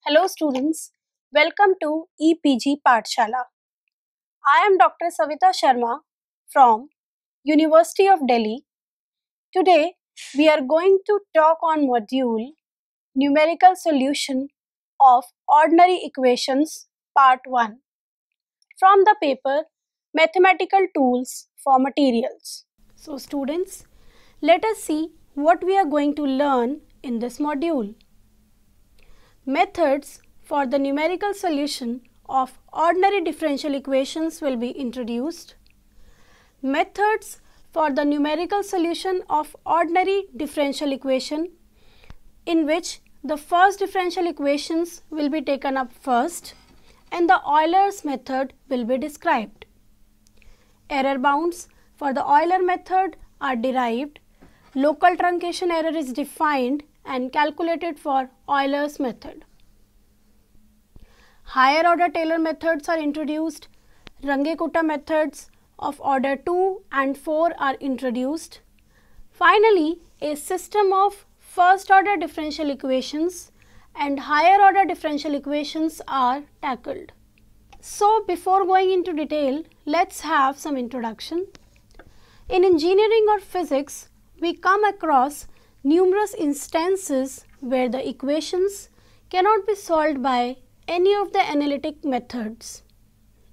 Hello students, welcome to EPG Pathshala. I am Dr. Savita Sharma from University of Delhi. Today we are going to talk on module Numerical Solution of Ordinary Equations Part 1 from the paper Mathematical Tools for Materials. So students, let us see what we are going to learn in this module. Methods for the numerical solution of ordinary differential equations will be introduced. Methods for the numerical solution of ordinary differential equation, in which the first differential equations will be taken up first and the Euler's method will be described. Error bounds for the Euler method are derived. Local truncation error is defined and calculated for Euler's method. Higher order Taylor methods are introduced. Runge-Kutta methods of order 2 and 4 are introduced. Finally, a system of first order differential equations and higher order differential equations are tackled. So, before going into detail, let's have some introduction. In engineering or physics, we come across numerous instances where the equations cannot be solved by any of the analytic methods.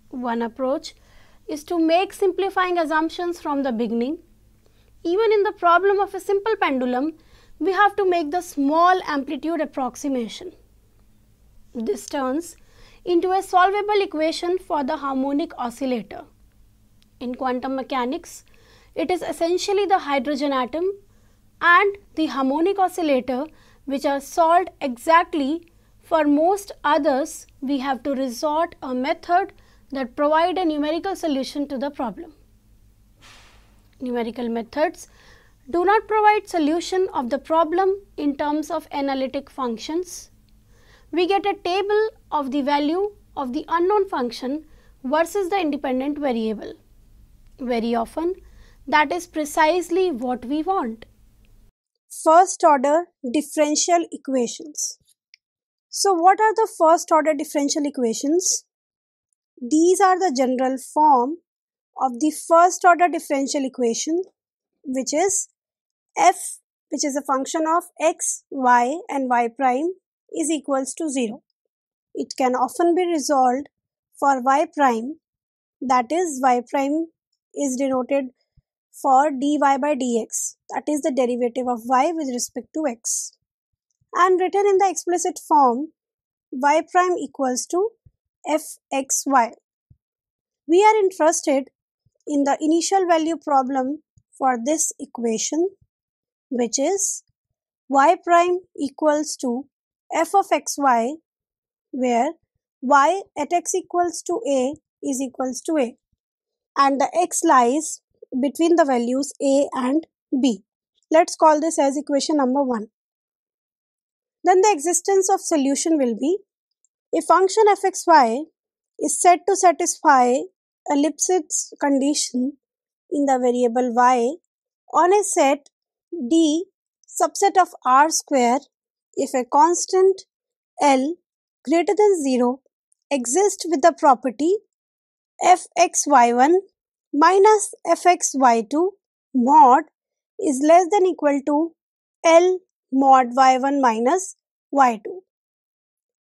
One approach is to make simplifying assumptions from the beginning. Even in the problem of a simple pendulum, we have to make the small amplitude approximation. This turns into a solvable equation for the harmonic oscillator. In quantum mechanics, it is essentially the hydrogen atom and the harmonic oscillator which are solved exactly. For most others, we have to resort a method that provide a numerical solution to the problem. Numerical methods do not provide solution of the problem in terms of analytic functions. We get a table of the value of the unknown function versus the independent variable. Very often, that is precisely what we want. First order differential equations. So what are the first order differential equations? These are the general form of the first order differential equation, which is f, which is a function of x, y and y prime is equals to 0. It can often be resolved for y prime, that is y prime is denoted for dy by dx, that is the derivative of y with respect to x, and written in the explicit form y prime equals to fxy. We are interested in the initial value problem for this equation, which is y prime equals to f of xy, where y at x equals to a is equals to a, and the x lies between the values a and b. Let's call this as equation number 1. Then the existence of solution will be a function fxy is said to satisfy a Lipschitz condition in the variable y on a set D subset of R square if a constant L greater than 0 exists with the property fxy1 minus fxy2 mod is less than equal to L mod y1 minus y2.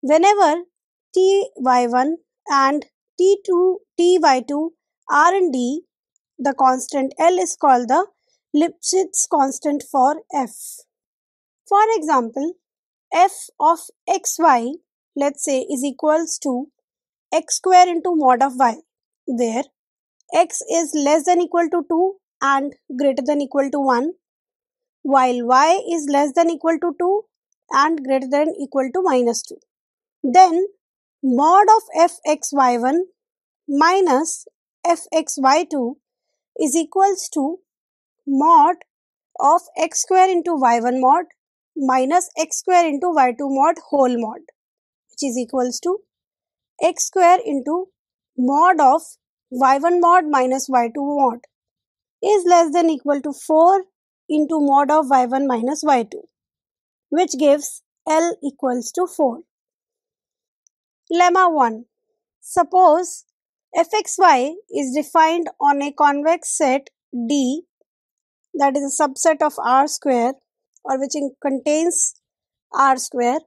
Whenever ty1 and ty2 are in D, the constant L is called the Lipschitz constant for f. For example, f of xy, let's say, is equals to x square into mod of y, where x is less than equal to 2 and greater than equal to 1, while y is less than equal to 2 and greater than equal to minus 2. Then mod of fxy1 minus fxy2 is equals to mod of x square into y1 mod minus x square into y2 mod whole mod, which is equals to x square into mod of y1 mod minus y2 mod is less than equal to 4 into mod of y1 minus y2, which gives L equals to 4. Lemma 1. Suppose fxy is defined on a convex set D, that is a subset of R square, or which contains R square,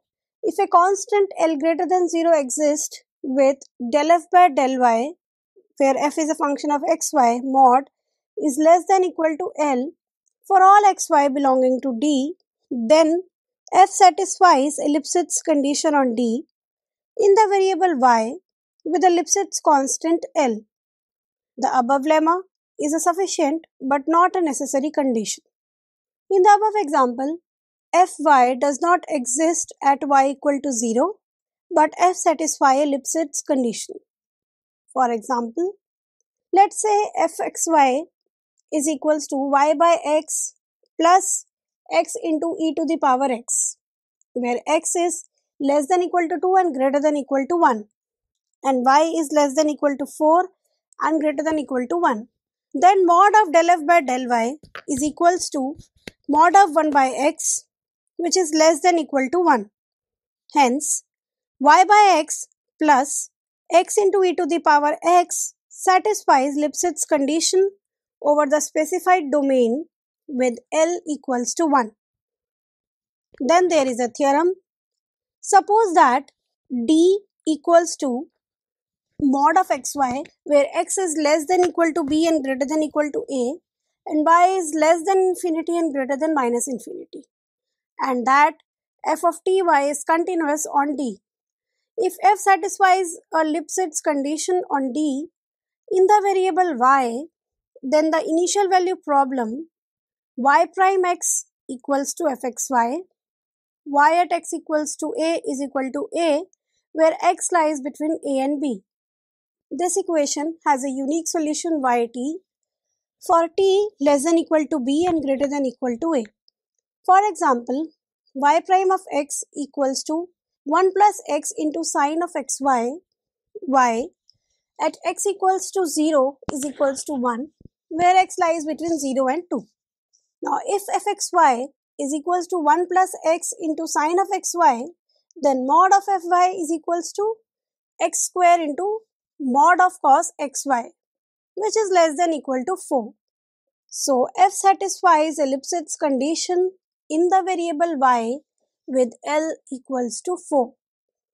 if a constant L greater than 0 exists with del f by del y, where f is a function of xy, mod is less than equal to L for all xy belonging to D, then f satisfies a Lipschitz condition on D in the variable y with a Lipschitz constant L. The above lemma is a sufficient but not a necessary condition. In the above example, fy does not exist at y equal to 0, but f satisfy a Lipschitz condition. For example, let's say fxy is equals to y by x plus x into e to the power x, where x is less than equal to 2 and greater than equal to 1, and y is less than equal to 4 and greater than equal to 1. Then mod of del f by del y is equals to mod of 1 by x, which is less than equal to 1. Hence, y by x plus x into e to the power x satisfies Lipschitz condition over the specified domain with L equals to 1. Then there is a theorem. Suppose that D equals to mod of xy, where x is less than equal to b and greater than equal to a, and y is less than infinity and greater than minus infinity, and that f of ty is continuous on D. If f satisfies a Lipschitz condition on D in the variable y, then the initial value problem y prime x equals to fxy, y at x equals to a is equal to a, where x lies between a and b. This equation has a unique solution yt for t less than equal to b and greater than equal to a. For example, y prime of x equals to 1 plus x into sine of xy, y at x equals to 0 is equals to 1, where x lies between 0 and 2. Now, if fxy is equals to 1 plus x into sine of xy, then mod of fy is equals to x square into mod of cos xy, which is less than equal to 4. So, f satisfies a Lipschitz condition in the variable y with L equals to 4.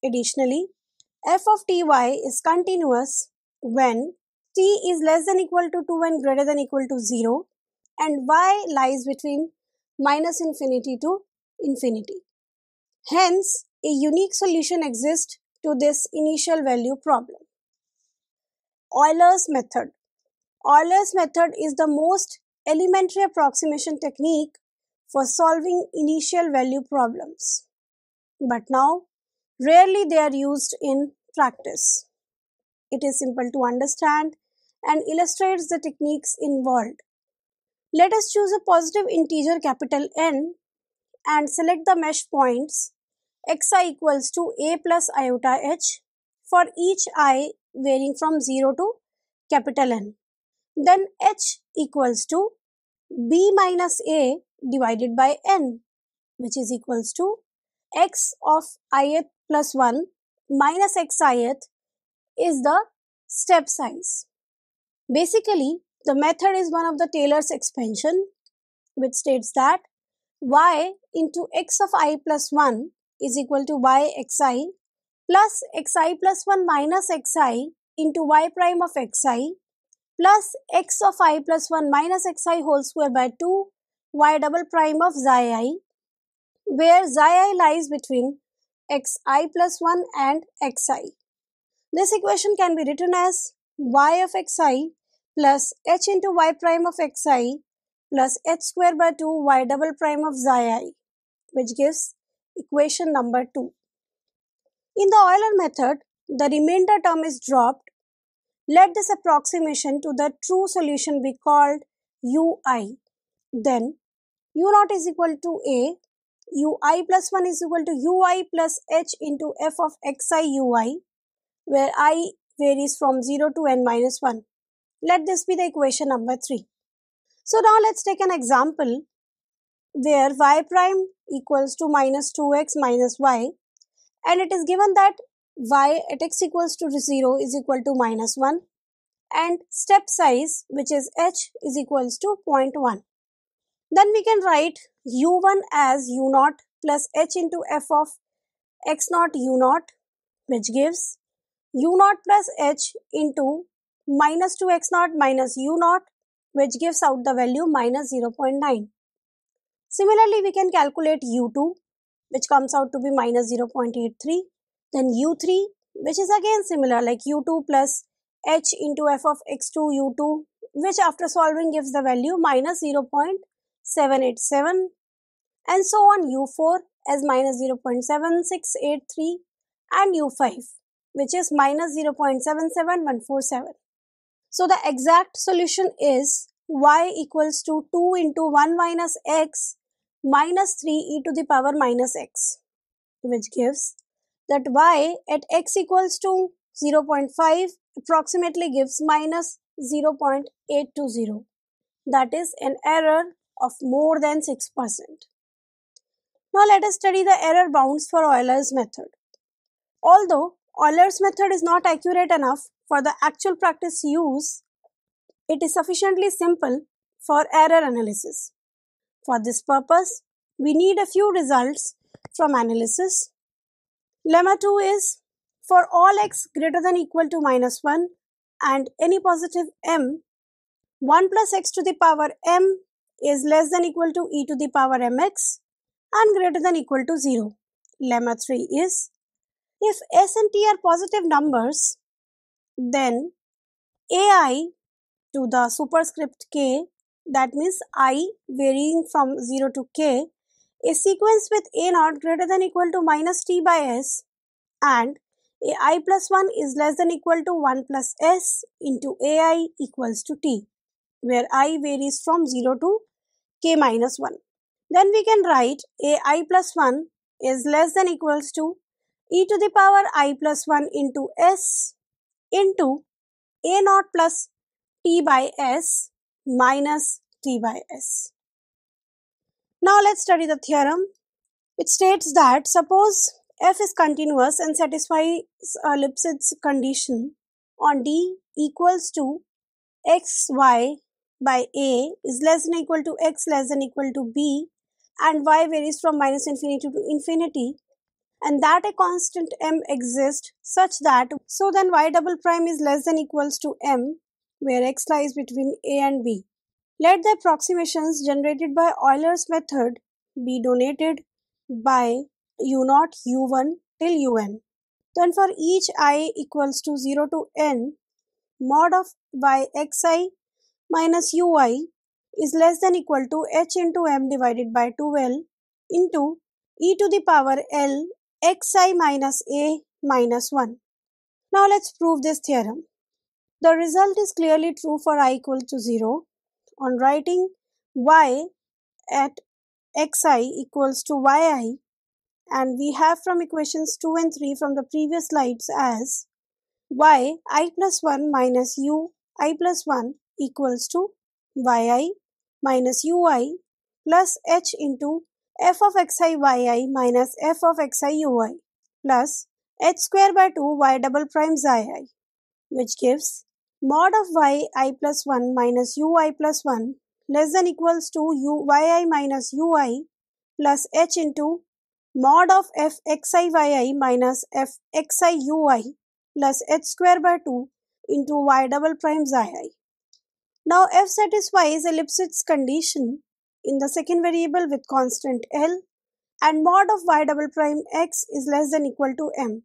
Additionally, f of ty is continuous when t is less than equal to 2 and greater than equal to 0, and y lies between minus infinity to infinity. Hence, a unique solution exists to this initial value problem. Euler's method. Euler's method is the most elementary approximation technique for solving initial value problems. But now, rarely they are used in practice. It is simple to understand and illustrates the techniques involved. Let us choose a positive integer capital N and select the mesh points xi equals to a plus iota h for each I varying from 0 to capital N. Then h equals to b minus a divided by n, which is equals to x of ith plus 1 minus x ith is the step size. Basically, the method is one of the Taylor's expansion, which states that y into x of I plus 1 is equal to y xi plus xi plus 1 minus xi into y prime of xi plus x of I plus 1 minus xi whole square by 2 y double prime of xi I, where xi I lies between xi plus 1 and xi. This equation can be written as y of xi plus h into y prime of xi plus h square by 2 y double prime of xi I, which gives equation number 2. In the Euler method, the remainder term is dropped. Let this approximation to the true solution be called ui. Then u0 is equal to a, ui plus 1 is equal to ui plus h into f of xi ui, where I varies from 0 to n minus 1. Let this be the equation number 3. So now let's take an example where y prime equals to minus 2x minus y, and it is given that y at x equals to 0 is equal to minus 1 and step size, which is h, is equals to 0.1. Then we can write u1 as u naught plus h into f of x naught u naught, which gives u naught plus h into minus 2x naught minus u naught, which gives out the value minus 0.9. Similarly, we can calculate u2, which comes out to be minus 0.83. Then u3, which is again similar, like u2 plus h into f of x2 u2, which after solving gives the value minus 0.787, and so on u4 as minus 0.7683, and u5, which is minus 0.77147. So the exact solution is y equals to 2 into 1 minus x minus 3 e to the power minus x, which gives that y at x equals to 0.5 approximately gives minus 0.820. That is an error of more than 6%. Now let us study the error bounds for Euler's method. Although Euler's method is not accurate enough for the actual practice use, it is sufficiently simple for error analysis. For this purpose, we need a few results from analysis. Lemma 2 is for all x greater than equal to minus 1 and any positive m, 1 plus x to the power m is less than equal to e to the power mx and greater than equal to 0. Lemma 3 is if s and t are positive numbers, then ai to the superscript k, that means I varying from 0 to k, is sequence with a naught greater than equal to minus t by s, and ai plus 1 is less than equal to 1 plus s into ai equals to t, where I varies from 0 to k minus 1. Then we can write ai plus 1 is less than equals to e to the power I plus 1 into s into a naught plus t by s minus t by s. Now let's study the theorem. It states that suppose f is continuous and satisfies Lipschitz condition on d equals to xy by a is less than equal to x less than equal to b and y varies from minus infinity to infinity, and that a constant m exists such that so then y double prime is less than equals to m, where x lies between a and b. Let the approximations generated by Euler's method be denoted by u0 u1 till un. Then for each I equals to 0 to n, mod of y xi minus ui is less than equal to h into m divided by 2l into e to the power l xi minus a minus 1. Now let's prove this theorem. The result is clearly true for I equal to 0 on writing y at xi equals to yi, and we have from equations 2 and 3 from the previous slides as y I plus 1 minus u I plus 1 equals to yi minus ui plus h into f of xi yi minus f of xi ui plus h square by 2 y double prime xi, which gives mod of y I plus 1 minus ui plus 1 less than equals to yi minus ui plus h into mod of f xi yi minus f xi ui plus h square by 2 into y double prime xi. Now f satisfies a Lipschitz condition in the second variable with constant L, and mod of y double prime x is less than equal to m.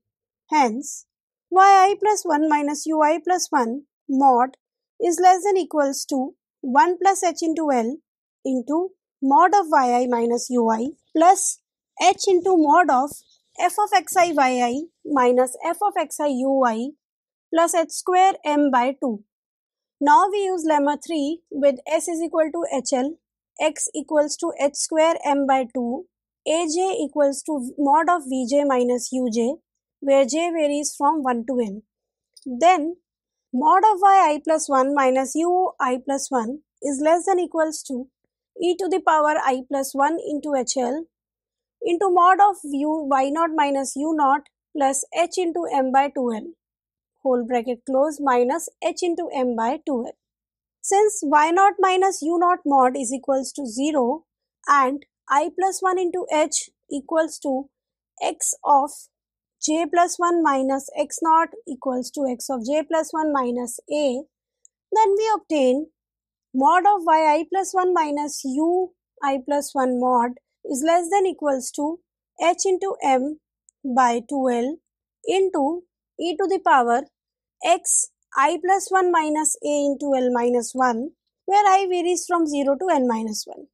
Hence, yi plus 1 minus ui plus 1 mod is less than equals to 1 plus h into L into mod of yi minus ui plus h into mod of f of xi yi minus f of xi ui plus h square m by 2. Now we use lemma 3 with s is equal to hl, x equals to h square m by 2, aj equals to mod of vj minus uj, where j varies from 1 to n. Then mod of yi plus 1 minus ui plus 1 is less than equals to e to the power I plus 1 into hl into mod of y naught minus u naught plus h into m by 2l whole bracket close minus h into m by 2l. Since y naught minus u naught mod is equals to 0 and I plus 1 into h equals to x of j plus 1 minus x naught equals to x of j plus 1 minus a, then we obtain mod of yi plus 1 minus u I plus 1 mod is less than equals to h into m by 2l into e to the power x I plus 1 minus a into l minus 1, where I varies from 0 to n minus 1.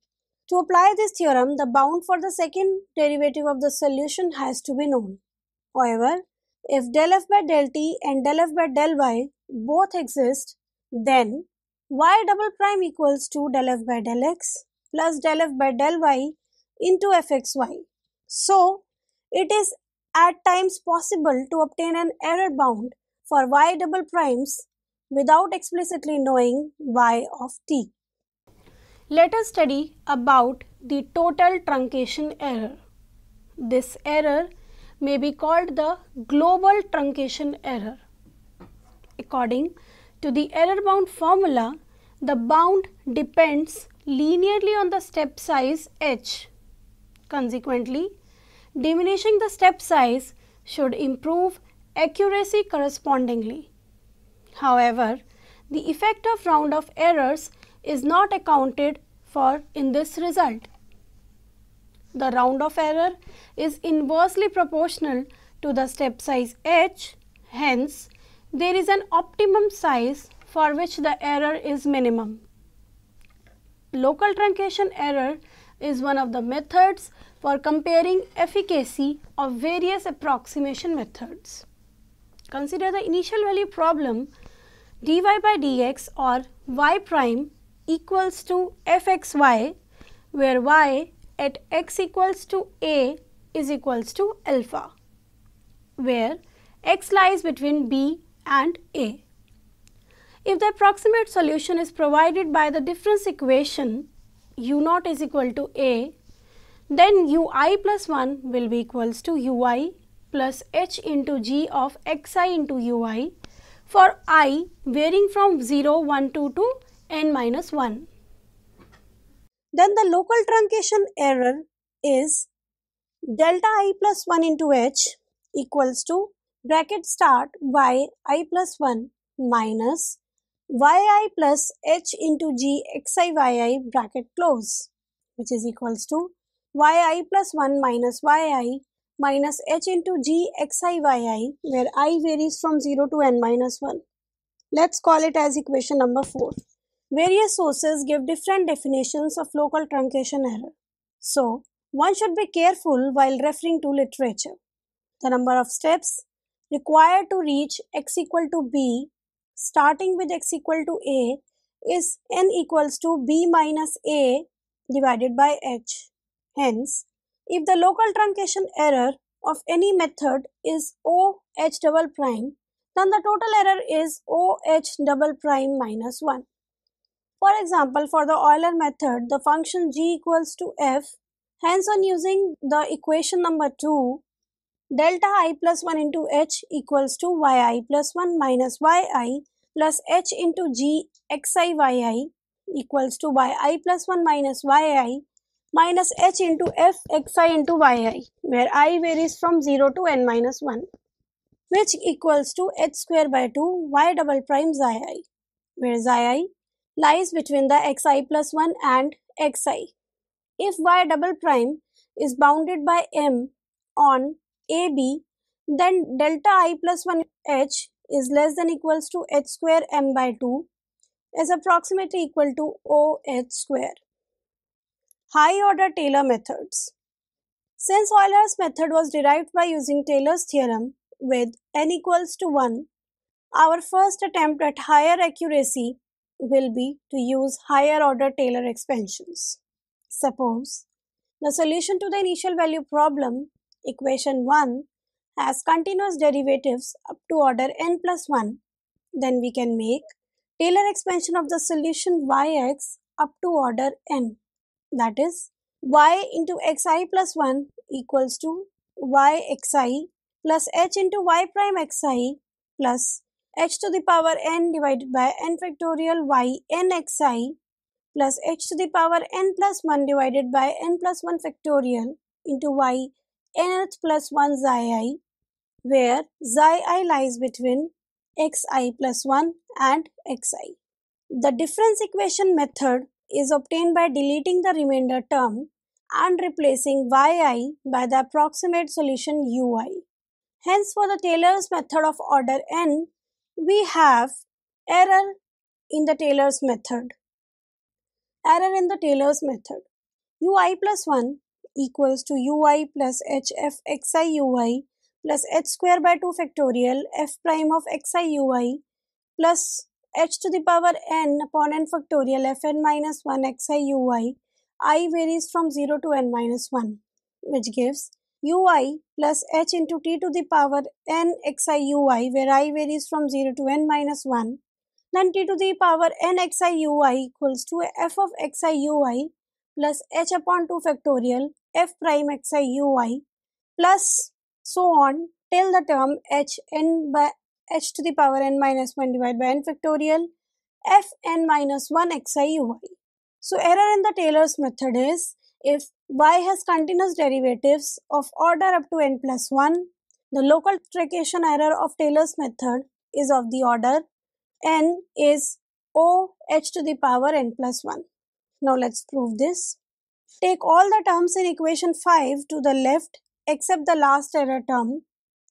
To apply this theorem, the bound for the second derivative of the solution has to be known. However, if del f by del t and del f by del y both exist, then y double prime equals to del f by del x plus del f by del y into fxy. So, it is at times possible to obtain an error bound for y double primes without explicitly knowing y of t. Let us study about the total truncation error. This error may be called the global truncation error. According to the error bound formula, the bound depends linearly on the step size h. Consequently, diminishing the step size should improve accuracy correspondingly. However, the effect of round off errors is not accounted for in this result. The round off error is inversely proportional to the step size h, hence there is an optimum size for which the error is minimum. Local truncation error is one of the methods for comparing efficacy of various approximation methods. Consider the initial value problem dy by dx or y prime equals to fxy, where y at x equals to a is equals to alpha, where x lies between b and a. If the approximate solution is provided by the difference equation u naught is equal to a, then ui plus 1 will be equals to ui plus h into g of xi into ui for I varying from 0, 1, 2 to n minus 1. Then the local truncation error is delta I plus 1 into h equals to bracket start y I plus 1 minus yi plus h into g xi yi bracket close, which is equals to yi plus 1 minus yi minus h into g xi yi, where I varies from 0 to n minus 1. Let's call it as equation number 4. Various sources give different definitions of local truncation error. So, one should be careful while referring to literature. The number of steps required to reach x equal to b, starting with x equal to a, is n equals to b minus a divided by h. Hence, if the local truncation error of any method is OH double prime, then the total error is OH double prime minus 1. For example, for the Euler method, the function g equals to f, hence on using the equation number 2, delta I plus 1 into h equals to yi plus 1 minus yi plus h into g xi yi equals to yi plus 1 minus yi minus h into f xi into yi, where I varies from 0 to n minus 1, which equals to h square by 2 y double prime xi, where xi lies between the xi plus 1 and xi. If y double prime is bounded by m on AB, then delta I plus 1 h is less than equals to h square m by 2 is approximately equal to OH square. High order Taylor methods. Since Euler's method was derived by using Taylor's theorem with n equals to 1, our first attempt at higher accuracy will be to use higher order Taylor expansions. Suppose the solution to the initial value problem, equation 1, has continuous derivatives up to order n plus 1, then we can make Taylor expansion of the solution yx up to order n. That is, y into xi plus 1 equals to yxi plus h into y prime xi plus h to the power n divided by n factorial y n xi plus h to the power n plus 1 divided by n plus 1 factorial into y nth plus 1 xi I, where xi I lies between xi plus 1 and xi. The difference equation method is obtained by deleting the remainder term and replacing yi by the approximate solution ui. Hence, for the Taylor's method of order n, we have error in the Taylor's method. Error in the Taylor's method. ui plus 1 equals to ui plus hf xi ui plus h square by 2 factorial f prime of xi ui plus h to the power n upon n factorial fn minus 1 xi ui. I varies from 0 to n minus 1, which gives ui plus h into t to the power n xi ui, where I varies from 0 to n minus 1. Then t to the power n xi ui equals to f of xi ui plus h upon 2 factorial f prime xi ui plus so on till the term h n by h to the power n minus 1 divided by n factorial f n minus 1 xi ui. So error in the Taylor's method is if y has continuous derivatives of order up to n plus 1, the local truncation error of Taylor's method is of the order n is o h to the power n plus 1. Now let's prove this. Take all the terms in equation 5 to the left except the last error term.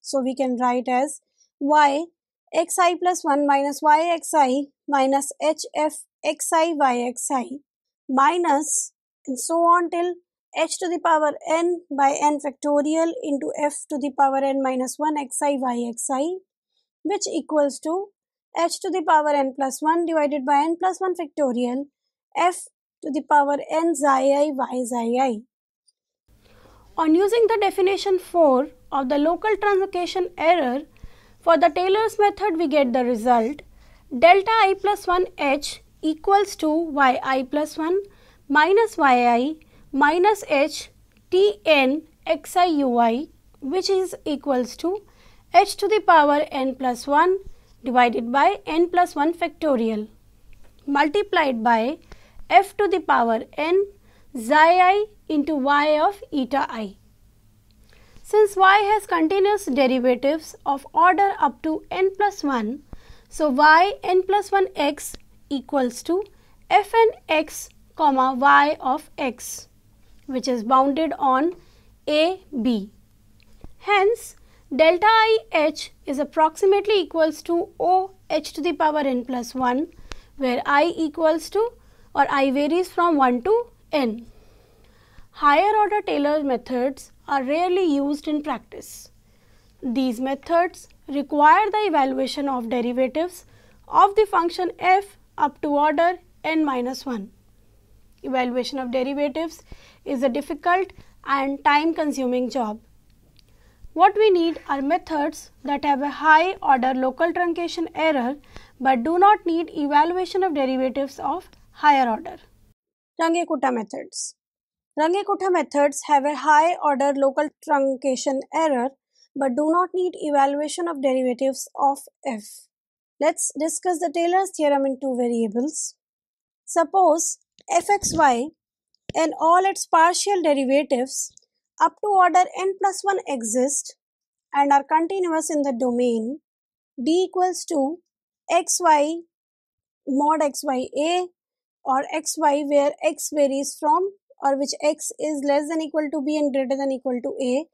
So we can write as y xi plus 1 minus y xi minus hf xi y xi minus and so on till h to the power n by n factorial into f to the power n minus 1 xi y xi, which equals to h to the power n plus 1 divided by n plus 1 factorial f to the power n xi I y xi I. On using the definition 4 of the local truncation error, for the Taylor's method we get the result delta I plus 1 h equals to yi plus 1 minus yi minus h t n xi ui, which is equals to h to the power n plus 1 divided by n plus 1 factorial multiplied by f to the power n xi I into y of eta I. Since y has continuous derivatives of order up to n plus 1, so y n plus 1 x equals to fn x comma y of x, which is bounded on a b. Hence, delta I h is approximately equals to o h to the power n plus 1, where I equals to or I varies from 1 to n. Higher order Taylor methods are rarely used in practice. These methods require the evaluation of derivatives of the function f up to order n minus 1. Evaluation of derivatives is a difficult and time consuming job. What we need are methods that have a high order local truncation error but do not need evaluation of derivatives of higher order. Runge-Kutta methods. Runge-Kutta methods have a high order local truncation error but do not need evaluation of derivatives of f. Let's discuss the Taylor's theorem in two variables. Suppose fxy and all its partial derivatives up to order n plus 1 exist and are continuous in the domain d equals to xy mod xya or xy, where x varies from or which x is less than equal to b and greater than equal to a,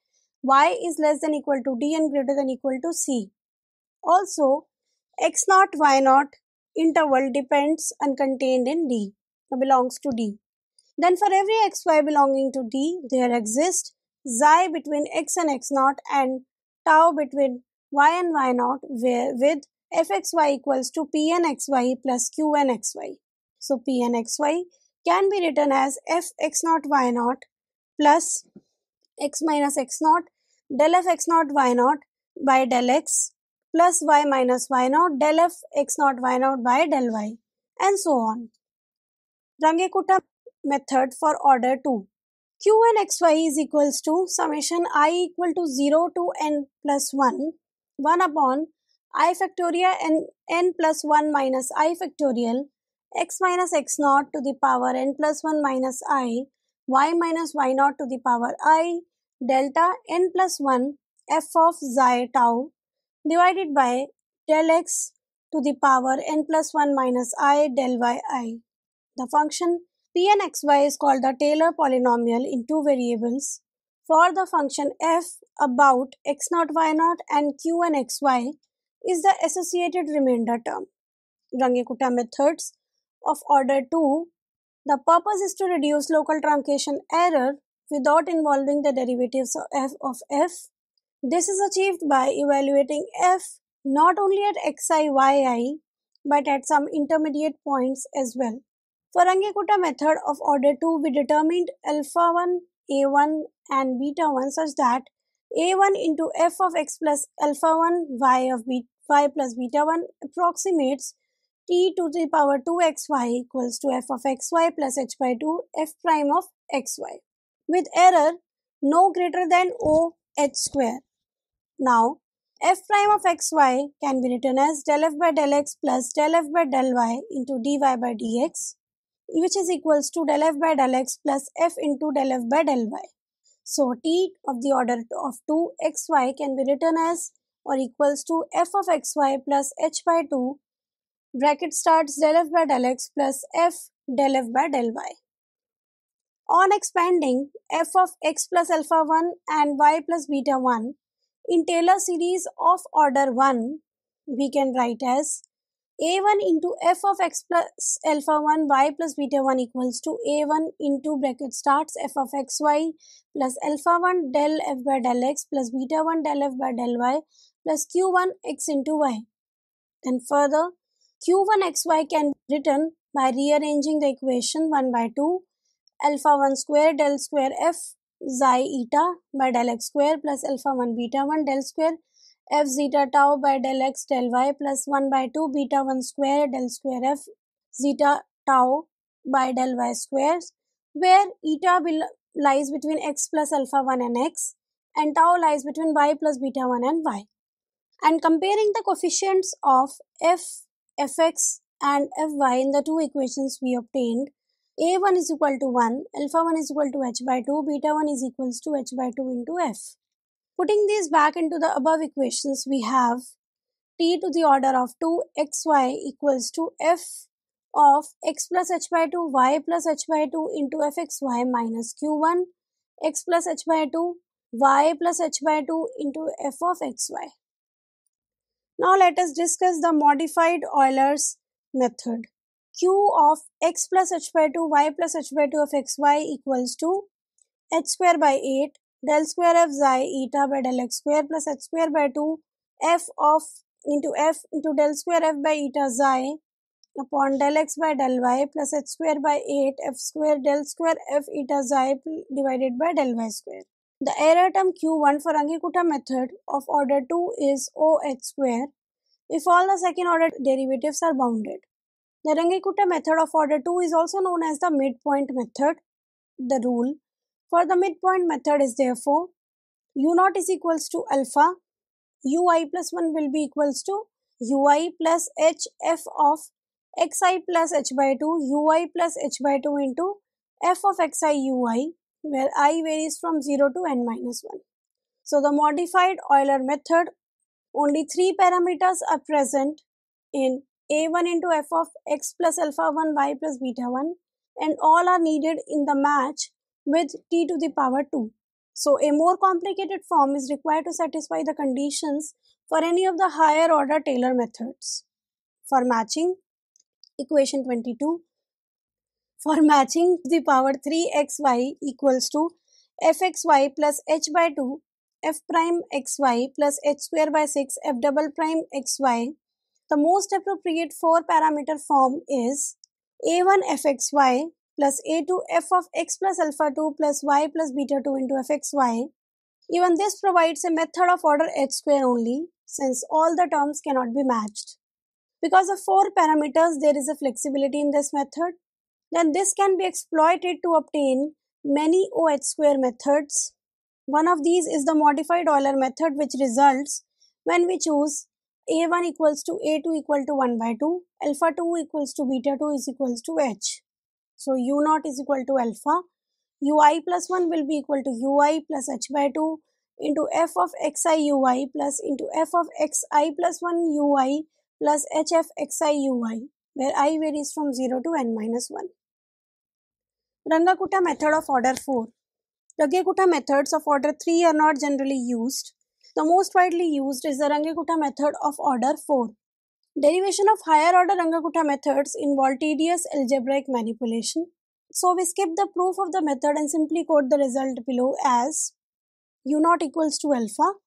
y is less than equal to d and greater than equal to c. Also, x naught y naught interval depends and contained in d, belongs to d. Then for every xy belonging to d, there exists xi between x and x naught and tau between y and y naught, where with fxy equals to pn xy plus qn xy. So pn xy can be written as f x naught y naught plus x minus x naught del f x naught y naught by del x plus y minus y naught del f x naught y naught by del y, and so on. Runge-Kutta method for order 2. q and xy is equals to summation I equal to 0 to n plus 1 upon I factorial n plus 1 minus I factorial x minus x naught to the power n plus 1 minus I y minus y naught to the power I delta n plus 1 f of xi tau divided by del x to the power n plus 1 minus I del yi. The function p and xy is called the Taylor polynomial in two variables. For the function f about x naught y naught and q and xy is the associated remainder term. Runge-Kutta methods of order 2. The purpose is to reduce local truncation error without involving the derivatives of f. This is achieved by evaluating f not only at xi, yi but at some intermediate points as well. For Runge-Kutta method of order 2, we determined alpha 1, a1 and beta 1 such that a1 into f of x plus alpha 1 y of y plus beta 1 approximates t to the power 2xy equals to f of xy plus h by 2 f prime of xy with error no greater than OH square. Now, f prime of xy can be written as del f by del x plus del f by del y into dy by dx, which is equals to del f by del x plus f into del f by del y. So, t of the order of 2xy can be written as or equals to f of xy plus h by 2 bracket starts del f by del x plus f del f by del y. On expanding f of x plus alpha 1 and y plus beta 1 in Taylor series of order 1, we can write as a1 into f of x plus alpha 1 y plus beta 1 equals to a1 into bracket starts f of xy plus alpha 1 del f by del x plus beta 1 del f by del y plus q1 x into y. Then further, q1 xy can be written by rearranging the equation 1 by 2 alpha 1 square del square f xi eta by del x square plus alpha 1 beta 1 del square f zeta tau by del x del y plus 1 by 2 beta 1 square del square f zeta tau by del y squares, where eta lies between x plus alpha 1 and x and tau lies between y plus beta 1 and y. And comparing the coefficients of f, fx and fy in the two equations we obtained, a1 is equal to 1, alpha 1 is equal to h by 2, beta 1 is equals to h by 2 into f. Putting these back into the above equations, we have t to the order of 2xy equals to f of x plus h by 2 y plus h by 2 into fxy minus q1 x plus h by 2 y plus h by 2 into f of xy. Now let us discuss the modified Euler's method. Q of x plus h by 2 y plus h by 2 of xy equals to h square by 8 del square f xi eta by del x square plus h square by 2 f of f into del square f by eta xi upon del x by del y plus h square by 8 f square del square f eta xi divided by del y square. The error term q1 for Runge-Kutta method of order 2 is OH square if all the second order derivatives are bounded. The Runge-Kutta method of order 2 is also known as the midpoint method. The rule for the midpoint method is therefore u naught is equals to alpha, ui plus 1 will be equals to ui plus h f of xi plus h by 2 ui plus h by 2 into f of xi ui, where I varies from 0 to n minus 1. So the modified Euler method, only 3 parameters are present in a1 into f of x plus alpha 1 y plus beta 1 and all are needed in the match with t to the power 2. So a more complicated form is required to satisfy the conditions for any of the higher order Taylor methods. For matching, equation 22. For matching the power 3xy equals to fxy plus h by 2 f prime xy plus h square by 6 f double prime xy, the most appropriate 4-parameter form is a1 fxy plus a2 f of x plus alpha 2 plus y plus beta 2 into fxy. Even this provides a method of order h square only, since all the terms cannot be matched. Because of 4 parameters, there is a flexibility in this method. Then this can be exploited to obtain many OH square methods. One of these is the modified Euler method, which results when we choose A1 equals to A2 equal to 1 by 2, alpha 2 equals to beta 2 is equals to H. So U naught is equal to alpha, Ui plus 1 will be equal to Ui plus H by 2 into f of xi Ui plus into f of xi plus 1 Ui plus hf xi Ui, where I varies from 0 to n minus 1. Runge-Kutta method of order 4. Runge-Kutta methods of order 3 are not generally used. The most widely used is the Runge-Kutta method of order 4. Derivation of higher order Runge-Kutta methods involve tedious algebraic manipulation. So we skip the proof of the method and simply quote the result below as U naught equals to alpha.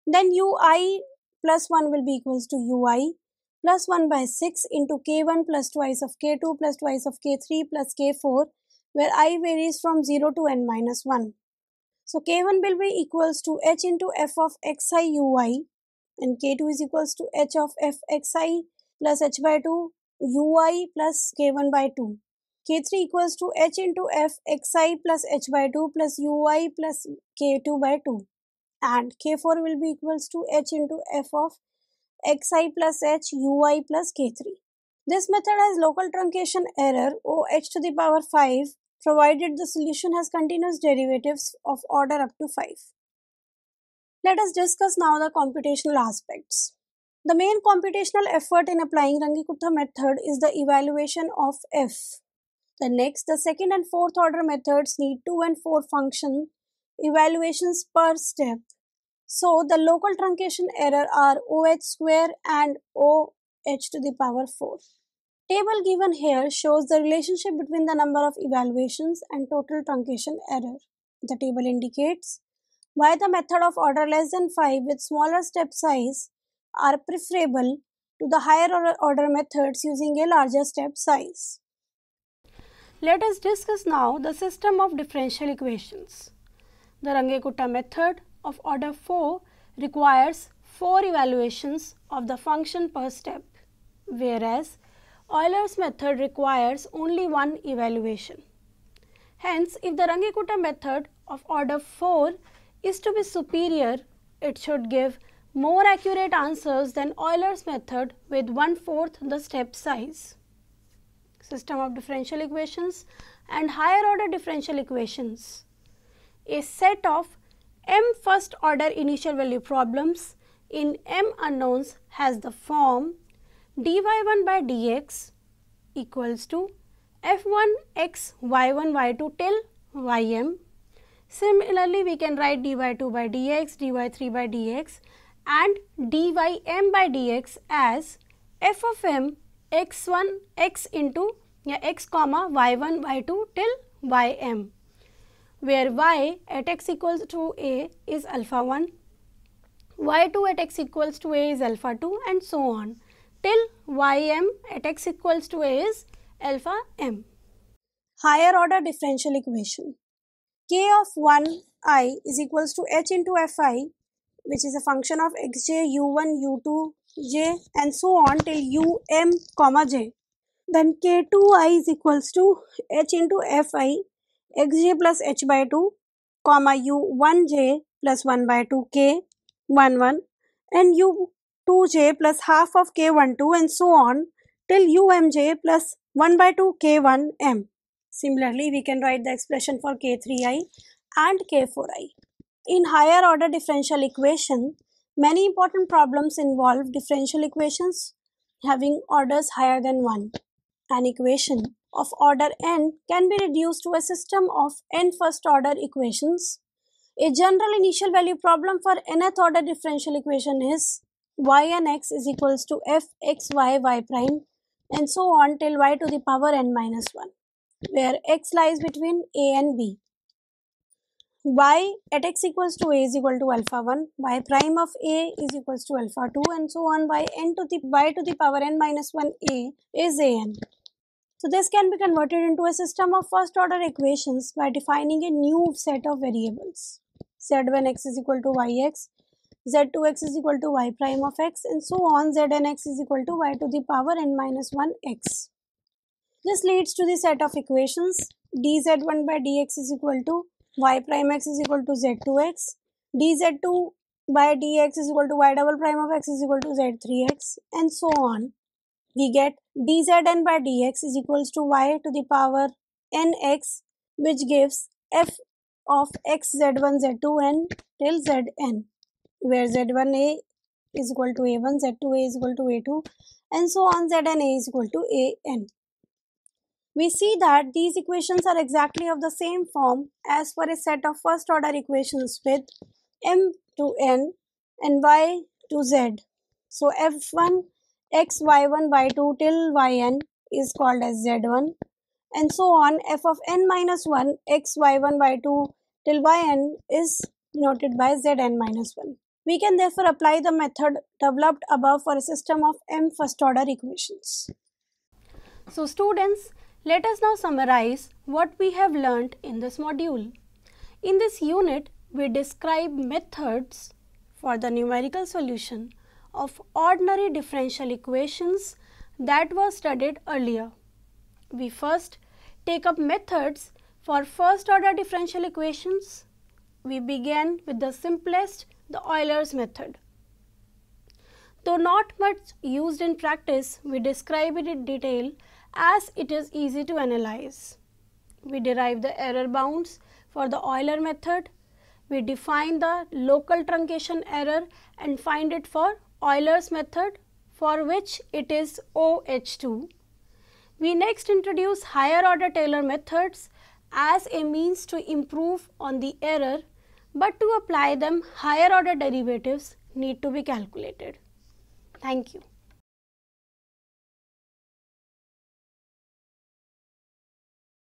Then Ui plus 1 will be equals to Ui plus 1 by 6 into K1 plus twice of K2 plus twice of K3 plus K4, where I varies from 0 to n minus 1. So K1 will be equals to H into f of xi Ui and K2 is equals to H of f xi plus H by 2 Ui plus K1 by 2. K3 equals to H into f xi plus H by 2 plus Ui plus K2 by 2. And K4 will be equals to H into f of xi plus H Ui plus K3. This method has local truncation error OH to the power 5 provided the solution has continuous derivatives of order up to 5. Let us discuss now the computational aspects. The main computational effort in applying Runge-Kutta method is the evaluation of f. The second and fourth order methods need 2 and 4 function evaluations per step. So the local truncation error are OH square and OH to the power 4. Table given here shows the relationship between the number of evaluations and total truncation error. The table indicates why the method of order less than 5 with smaller step size are preferable to the higher order methods using a larger step size. Let us discuss now the system of differential equations. The Runge-Kutta method of order 4 requires 4 evaluations of the function per step, whereas Euler's method requires only 1 evaluation. Hence, if the Runge-Kutta method of order 4 is to be superior, it should give more accurate answers than Euler's method with 1/4 the step size. System of differential equations and higher order differential equations. A set of m first order initial value problems in m unknowns has the form dy1 by dx equals to f1 x y1 y2 till ym. Similarly, we can write dy2 by dx, dy3 by dx and dym by dx as f of m x1 x into x comma y1 y2 till ym, where y at x equals to a is alpha 1, y2 at x equals to a is alpha 2 and so on till ym at x equals to a is alpha m. Higher order differential equation. K of 1 I is equals to h into fi, which is a function of xj, u1, u2, j and so on till um comma j. Then k2i is equals to h into fi xj plus h by 2 comma u1j plus 1 by 2 k 1 1 and u2j plus half of k12 and so on till umj plus 1 by 2 k1m. Similarly, we can write the expression for k3i and k4i. In higher order differential equation, many important problems involve differential equations having orders higher than 1. An equation of order n can be reduced to a system of n first order equations. A general initial value problem for nth order differential equation is y and x is equals to f x y y prime and so on till y to the power n minus 1, where x lies between a and b. Y at x equals to a is equal to alpha 1, y prime of a is equals to alpha 2 and so on y to the power n minus 1 a is an. So this can be converted into a system of first order equations by defining a new set of variables. Z1x is equal to yx, z2x is equal to y prime of x and so on znx is equal to y to the power n minus 1 x. This leads to the set of equations dz1 by dx is equal to y prime x is equal to z2x, dz2 by dx is equal to y double prime of x is equal to z3x, and so on. We get dzn by dx is equals to y to the power nx, which gives f of x z1 z2 n till zn, where z1a is equal to a1, z2a is equal to a2, and so on, zn a is equal to an. We see that these equations are exactly of the same form as for a set of first order equations with m to n and y to z. So f1 x y1 y2 till yn is called as z1, and so on, f of n minus 1 x y1 y2 till yn is denoted by zn minus 1. We can therefore apply the method developed above for a system of m first order equations. So students, let us now summarize what we have learnt in this module. In this unit, we describe methods for the numerical solution of ordinary differential equations that were studied earlier. We first take up methods for first order differential equations. We began with the simplest, the Euler's method. Though not much used in practice, we describe it in detail as it is easy to analyze. We derive the error bounds for the Euler method. We define the local truncation error and find it for Euler's method, for which it is OH2. We next introduce higher order Taylor methods as a means to improve on the error, but to apply them higher order derivatives need to be calculated. Thank you.